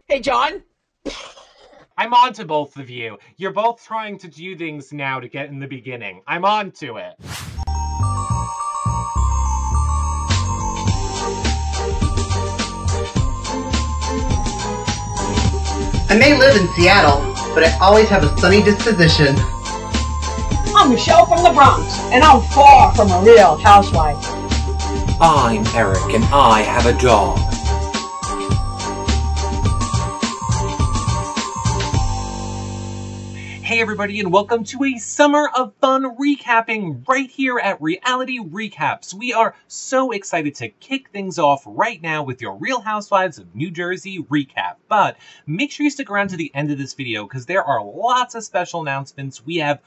Hey, John. I'm on to both of you. You're both trying to do things now to get in the beginning. I'm on to it. I may live in Seattle, but I always have a sunny disposition. I'm Michelle from the Bronx, and I'm far from a real housewife. I'm Eric, and I have a dog. Hey everybody, and welcome to a summer of fun recapping right here at Reality Recaps. We are so excited to kick things off right now with your Real Housewives of New Jersey recap. But make sure you stick around to the end of this video because there are lots of special announcements. We have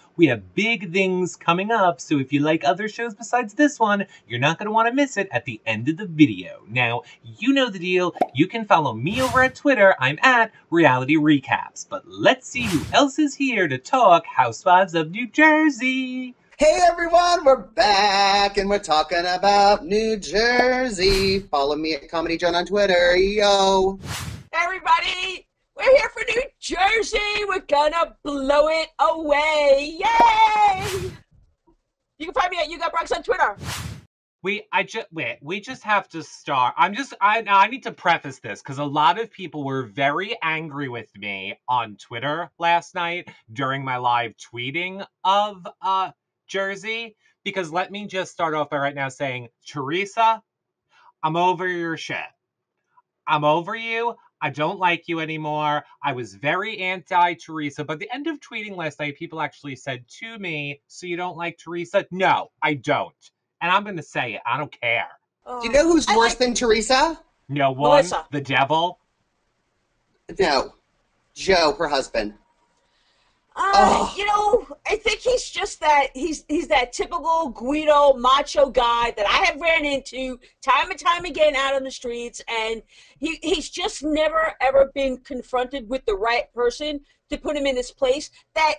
big things coming up, so if you like other shows besides this one, you're not going to want to miss it at the end of the video. Now, you know the deal. You can follow me over at Twitter. I'm at Reality Recaps. But let's see who else is here to talk Housewives of New Jersey. Hey everyone, we're back and we're talking about New Jersey. Follow me at Comedy John on Twitter, yo. Everybody, we're here for New Jersey. We're gonna blow it away. Yay! You can find me at You Got Bronx on Twitter. We just have to start. I need to preface this because a lot of people were very angry with me on Twitter last night during my live tweeting of Jersey. Because let me just start off by right now saying, Teresa, I'm over your shit. I'm over you. I don't like you anymore. I was very anti-Teresa, but at the end of tweeting last night, people actually said to me, so you don't like Teresa? No, I don't. And I'm going to say it. I don't care. Do you know who's worse than Teresa? No one. Melissa. The devil. No. Joe, her husband. You know, I think he's just that, he's that typical Guido macho guy that I have ran into time and time again out on the streets, and he's just never ever been confronted with the right person to put him in his place that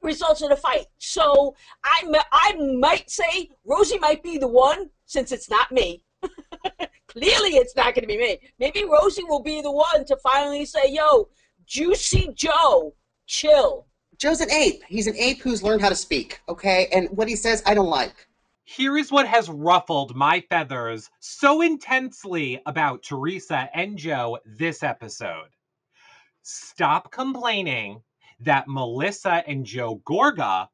results in a fight. So I might say Rosie might be the one, since it's not me. Clearly it's not going to be me. Maybe Rosie will be the one to finally say, yo, Juicy Joe, chill. Joe's an ape. He's an ape who's learned how to speak, okay? And what he says, I don't like. Here is what has ruffled my feathers so intensely about Teresa and Joe this episode. Stop complaining that Melissa and Joe Gorga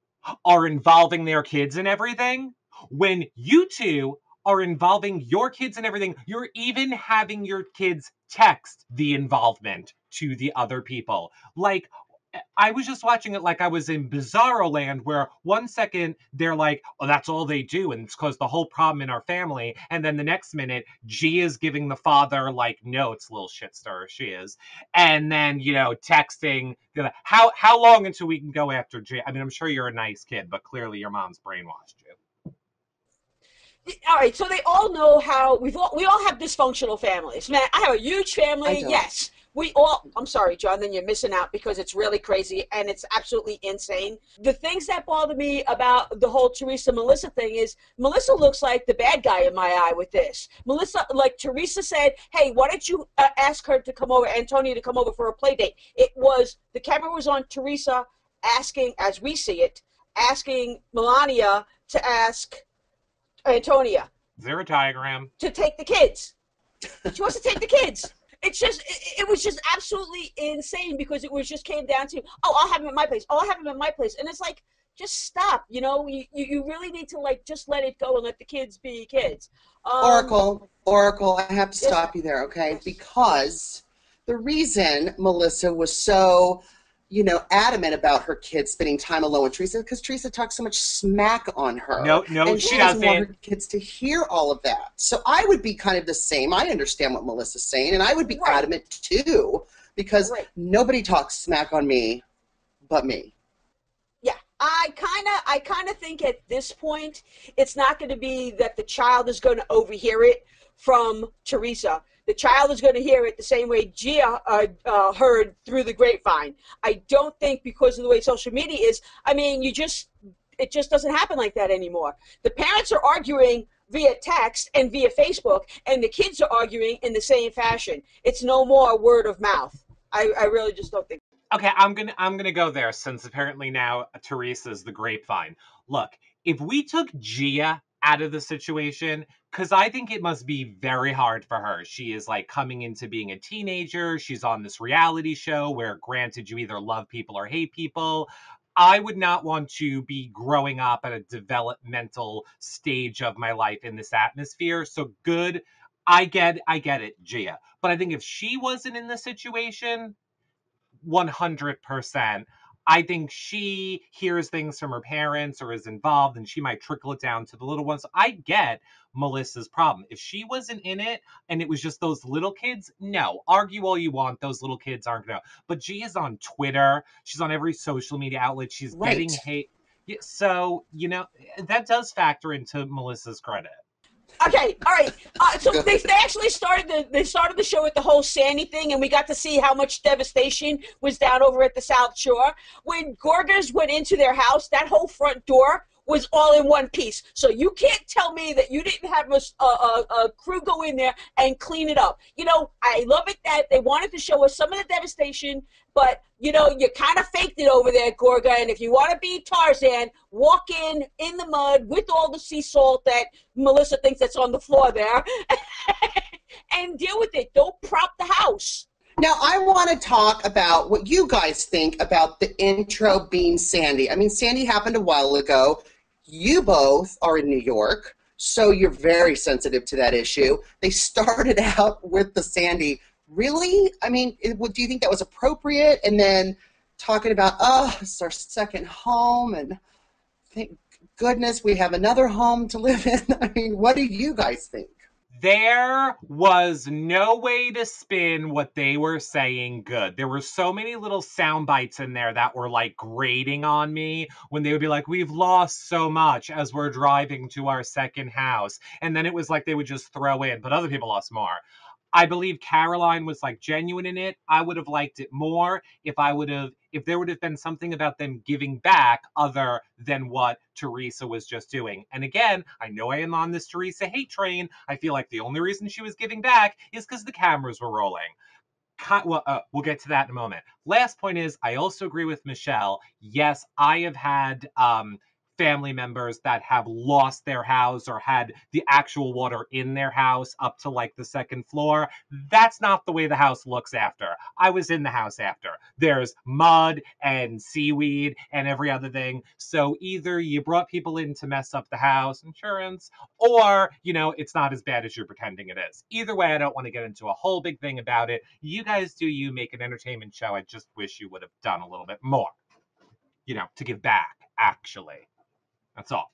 are involving their kids in everything when you two are involving your kids in everything. You're even having your kids text the involvement to the other people. Like, I was just watching it like I was in Bizarro Land, where 1 second they're like, oh, that's all they do, and it's caused the whole problem in our family. And then the next minute, G is giving the father, like, notes, little shit stir, she is. And then, you know, texting, how long until we can go after G? I mean, I'm sure you're a nice kid, but clearly your mom's brainwashed you. All right, so they all know how we all have dysfunctional families. Man, I have a huge family, yes. I'm sorry, John, then you're missing out because it's really crazy and it's absolutely insane. The things that bother me about the whole Teresa-Melissa thing is Melissa looks like the bad guy in my eye with this. Melissa, like Teresa said, hey, why don't you ask her to come over, Antonia to come over for a play date? The camera was on Teresa asking, as we see it, asking Melania to ask Antonia. Is there a diagram? To take the kids. She wants to take the kids. It's just, it was just absolutely insane because it was just came down to, oh, I'll have him at my place. Oh, I'll have him at my place. And it's like, just stop, you know? You really need to, like, just let it go and let the kids be kids. Oracle, I have to stop you there, okay? Because the reason Melissa was so, you know, adamant about her kids spending time alone with Teresa because Teresa talks so much smack on her. No, and she doesn't want doesn't. her kids to hear all of that. So I would be kind of the same. I understand what Melissa's saying, and I would be adamant too because nobody talks smack on me but me. Yeah, I kind of think at this point it's not going to be that the child is going to overhear it from Teresa. The child is going to hear it the same way Gia heard through the grapevine. I don't think because of the way social media is, I mean, it just doesn't happen like that anymore. The parents are arguing via text and via Facebook, and the kids are arguing in the same fashion. It's no more word of mouth. I really just don't think. Okay, I'm gonna go there since apparently now Teresa's the grapevine. Look, if we took Gia out of the situation, because I think it must be very hard for her. She is like coming into being a teenager. She's on this reality show where, granted, you either love people or hate people. I would not want to be growing up at a developmental stage of my life in this atmosphere. So good. I get it, Gia. But I think if she wasn't in the situation, 100%. I think she hears things from her parents or is involved and she might trickle it down to the little ones. I get Melissa's problem. If she wasn't in it and it was just those little kids, no. Argue all you want. Those little kids aren't going to. But G is on Twitter. She's on every social media outlet. She's getting Right. hate. Yeah, so, that does factor into Melissa's credit. Okay, all right. So they actually started the show with the whole Sandy thing, and we got to see how much devastation was down over at the South Shore. When Gorgas went into their house, that whole front door was all in one piece. So you can't tell me that you didn't have a crew go in there and clean it up. I love it that they wanted to show us some of the devastation, but you kind of faked it over there, Gorga. And if you want to be Tarzan, walk in the mud with all the sea salt that Melissa thinks that's on the floor there, and deal with it. Don't prop the house. Now, I want to talk about what you guys think about the intro being Sandy. I mean, Sandy happened a while ago. You both are in New York, so you're very sensitive to that issue. They started out with the Sandy. Really? I mean, do you think that was appropriate? And then talking about, it's our second home, and thank goodness we have another home to live in. I mean, what do you guys think? There was no way to spin what they were saying good. There were so many little sound bites in there that were like grating on me when they would be like, we've lost so much as we're driving to our second house. And then it was like they would just throw in, but other people lost more. I believe Caroline was like genuine in it. I would have liked it more if there would have been something about them giving back other than what Teresa was just doing. And again, I know I am on this Teresa hate train. I feel like the only reason she was giving back is because the cameras were rolling. We'll get to that in a moment. Last point is, I also agree with Michelle. Yes, I have had family members that have lost their house or had the actual water in their house up to like the second floor. That's not the way the house looks after. I was in the house after. There's mud and seaweed and every other thing. So either you brought people in to mess up the house, insurance, or, it's not as bad as you're pretending it is. Either way, I don't want to get into a whole big thing about it. You guys do you, make an entertainment show. I just wish you would have done a little bit more, to give back, actually. That's all.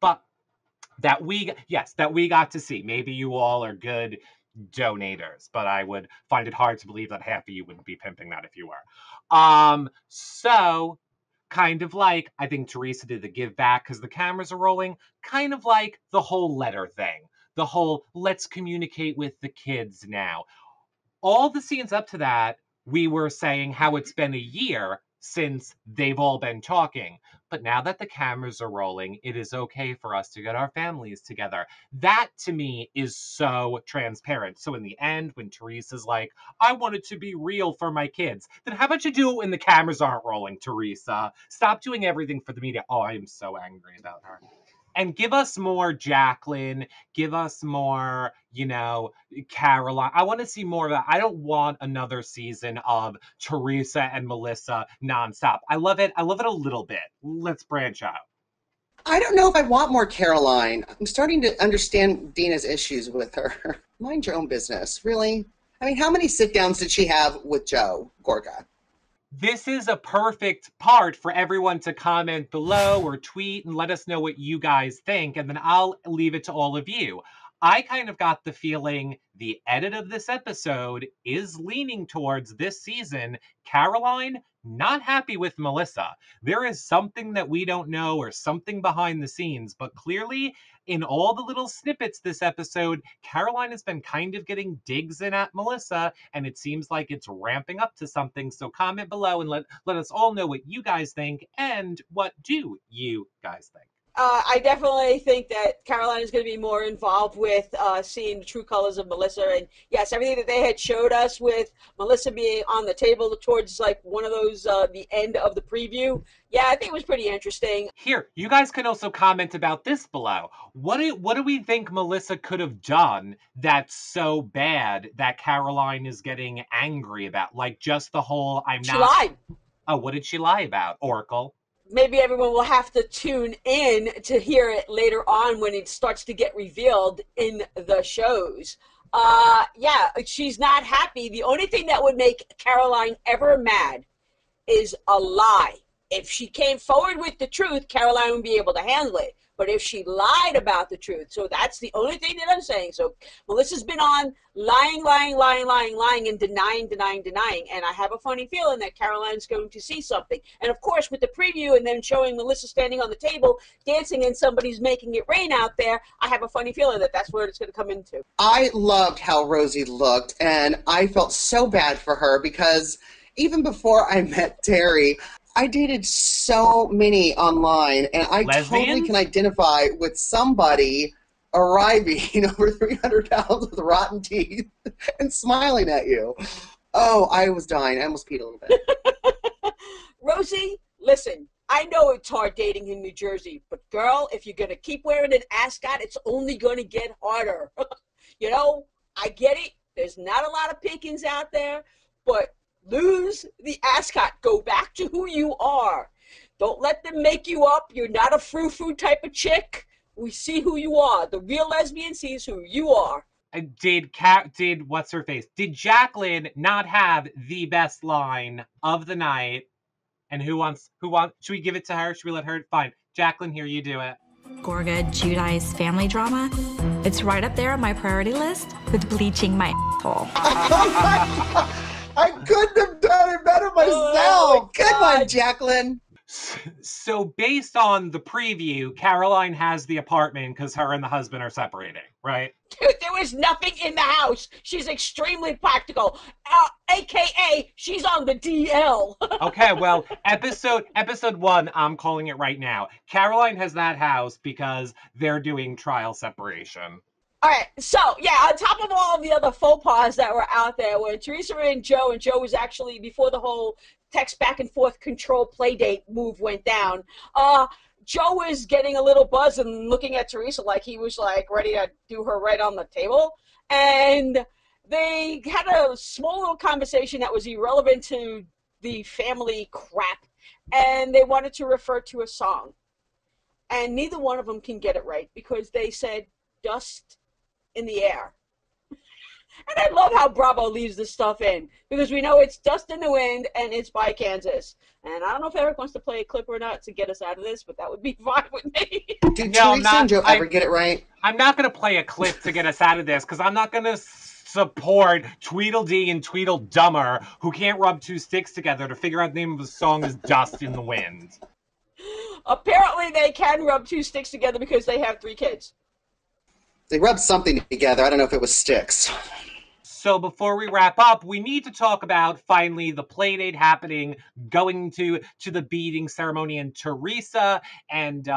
But that we got to see. Maybe you all are good donators, but I would find it hard to believe that half of you wouldn't be pimping that if you were. So kind of like, I think Teresa did the give back because the cameras are rolling, kind of like the whole letter thing. The whole, let's communicate with the kids now. All the scenes up to that, we were saying how it's been a year since they've all been talking. But now that the cameras are rolling, it is okay for us to get our families together. That, to me, is so transparent. So in the end, when Teresa's like, I want it to be real for my kids, then how about you do it when the cameras aren't rolling, Teresa? Stop doing everything for the media. Oh, I am so angry about her. And give us more Jacqueline. Give us more, Caroline. I want to see more of that. I don't want another season of Teresa and Melissa nonstop. I love it. I love it a little bit. Let's branch out. I don't know if I want more Caroline. I'm starting to understand Dina's issues with her. Mind your own business, really. I mean, how many sit-downs did she have with Joe Gorga? This is a perfect part for everyone to comment below or tweet and let us know what you guys think, and then I'll leave it to all of you. I kind of got the feeling the edit of this episode is leaning towards this season. Caroline, not happy with Melissa. There is something that we don't know or something behind the scenes, but clearly in all the little snippets this episode, Caroline has been kind of getting digs in at Melissa, and it seems like it's ramping up to something. So comment below and let us all know what you guys think, and what do you guys think? I definitely think that Caroline is going to be more involved with seeing the true colors of Melissa. And yes, everything that they had showed us with Melissa being on the table towards like one of those, the end of the preview. Yeah, I think it was pretty interesting. Here, you guys can also comment about this below. What do we think Melissa could have done that's so bad that Caroline is getting angry about? Like just the whole She lied. Oh, what did she lie about, Oracle? Maybe everyone will have to tune in to hear it later on when it starts to get revealed in the shows. Yeah, she's not happy. The only thing that would make Caroline ever mad is a lie. If she came forward with the truth, Caroline would be able to handle it. But if she lied about the truth, so that's the only thing that I'm saying. So Melissa's been on lying, and denying. And I have a funny feeling that Caroline's going to see something. And of course, with the preview and then showing Melissa standing on the table, dancing, and somebody's making it rain out there, I have a funny feeling that that's where it's going to come into. I loved how Rosie looked, and I felt so bad for her because even before I met Terry, I dated so many online, and I totally can identify with somebody arriving over 300 pounds with rotten teeth and smiling at you. Oh, I was dying. I almost peed a little bit. Rosie, listen, I know it's hard dating in New Jersey, but girl, if you're going to keep wearing an ascot, it's only going to get harder. You know, I get it. There's not a lot of pickings out there, but lose the ascot. Go back to who you are. Don't let them make you up. You're not a frou-frou type of chick. We see who you are. The real lesbian sees who you are. Did what's her face? Did Jacqueline not have the best line of the night? And who wants? Should we give it to her? Should we let her? Fine, Jacqueline, here, you do it. Gorga Giudice family drama. It's right up there on my priority list with bleaching my asshole. Oh my God. I couldn't have done it better myself. Good one, Jacqueline. So based on the preview, Caroline has the apartment because her and the husband are separating, right? Dude, there was nothing in the house. She's extremely practical. AKA, she's on the DL. Okay, well, episode 1, I'm calling it right now. Caroline has that house because they're doing trial separation. All right, so, yeah, on top of all of the other faux pas that were out there, when Teresa and Joe was actually, before the whole text back and forth control play date move went down, Joe was getting a little buzz and looking at Teresa like he was, like, ready to do her right on the table. And they had a small little conversation that was irrelevant to the family crap, and they wanted to refer to a song. And neither one of them can get it right because they said, dust in the air. And I love how Bravo leaves this stuff in because we know it's Dust in the Wind and it's by Kansas. And I don't know if Eric wants to play a clip or not to get us out of this, but that would be fine with me. Did Teresa and Joe ever get it right? I'm not going to play a clip to get us out of this because I'm not going to support Tweedledee and Tweedledummer who can't rub two sticks together to figure out the name of the song is Dust in the Wind. Apparently they can rub two sticks together because they have 3 kids. They rubbed something together. I don't know if it was sticks. So before we wrap up, we need to talk about, finally, the playdate happening, going to the beading ceremony, and Teresa and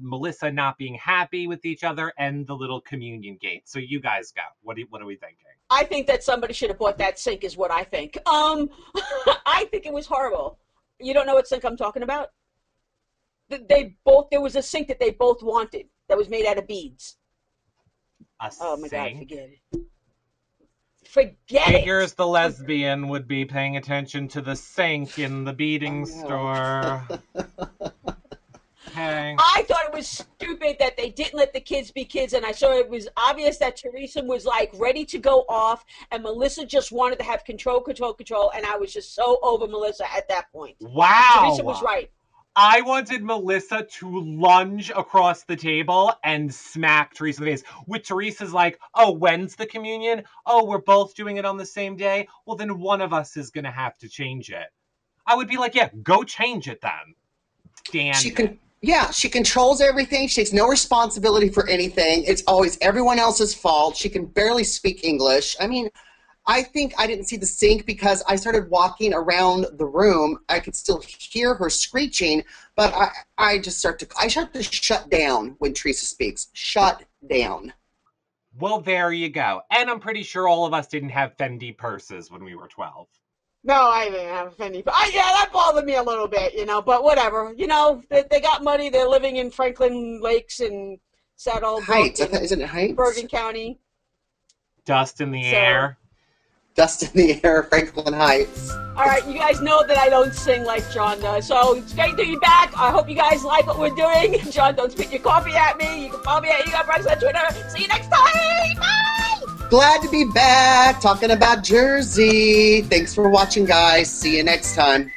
Melissa not being happy with each other, and the little communion gate. So you guys go. What are we thinking? I think that somebody should have bought that sink is what I think. I think it was horrible. You don't know what sink I'm talking about? There was a sink that they both wanted that was made out of beads. Oh my God, forget it. Figures the lesbian would be paying attention to the sink in the beading store. Hey. I thought it was stupid that they didn't let the kids be kids, and I saw it was obvious that Teresa was like ready to go off, and Melissa just wanted to have control, and I was just so over Melissa at that point. Wow. Teresa was right. I wanted Melissa to lunge across the table and smack Teresa in the face. With Teresa's like, oh, when's the communion? Oh, we're both doing it on the same day? Well, then one of us is going to have to change it. I would be like, yeah, go change it then. Damn. Yeah, she controls everything. She takes no responsibility for anything. It's always everyone else's fault. She can barely speak English. I mean, I think I didn't see the sink because I started walking around the room. I could still hear her screeching, but I start to shut down when Teresa speaks. Shut down. Well, there you go. And I'm pretty sure all of us didn't have Fendi purses when we were 12. No, I didn't have a Fendi. Yeah, that bothered me a little bit, you know, but whatever. You know, they got money. They're living in Franklin Lakes and Saddle Heights. Isn't it Heights? Bergen County. Dust in the air. Dust in the air, Franklin Heights. All right, you guys know that I don't sing like John does, so it's great to be back. I hope you guys like what we're doing. John, don't spit your coffee at me. You can follow me at YouGotBreakfast on Twitter. See you next time. Bye! Glad to be back talking about Jersey. Thanks for watching, guys. See you next time.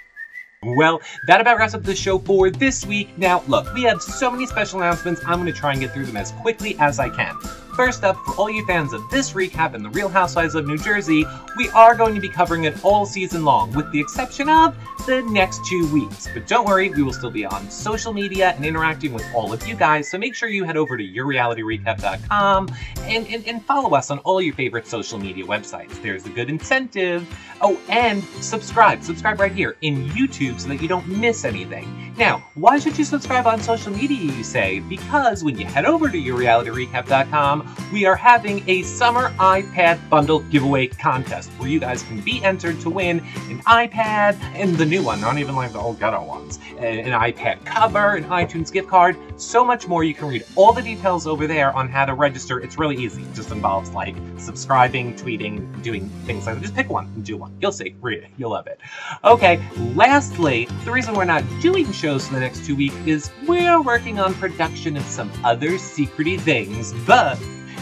Well, that about wraps up the show for this week. Now, look, we have so many special announcements, I'm going to try and get through them as quickly as I can. First up, for all you fans of this recap and The Real Housewives of New Jersey, we are going to be covering it all season long, with the exception of the next 2 weeks. But don't worry, we will still be on social media and interacting with all of you guys, so make sure you head over to yourrealityrecap.com and follow us on all your favorite social media websites. There's a good incentive. Oh, and subscribe. Subscribe right here in YouTube so that you don't miss anything. Now, why should you subscribe on social media, you say? Because when you head over to yourrealityrecap.com, we are having a summer iPad bundle giveaway contest where you guys can be entered to win an iPad and the new one, not even like the old ghetto ones, an iPad cover, an iTunes gift card, so much more. You can read all the details over there on how to register. It's really easy. It just involves like subscribing, tweeting, doing things like that. Just pick one and do one. You'll see. Read it. You'll love it. Okay, lastly, the reason we're not doing shows for the next 2 weeks is we're working on production of some other secrety things, but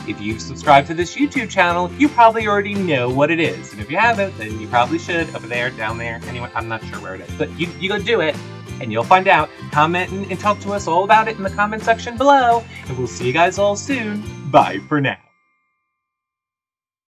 if you've subscribed to this YouTube channel, you probably already know what it is. And if you haven't, then you probably should. Over there, down there, anyway, I'm not sure where it is. But you go do it, and you'll find out. Comment and talk to us all about it in the comment section below. And we'll see you guys all soon. Bye for now.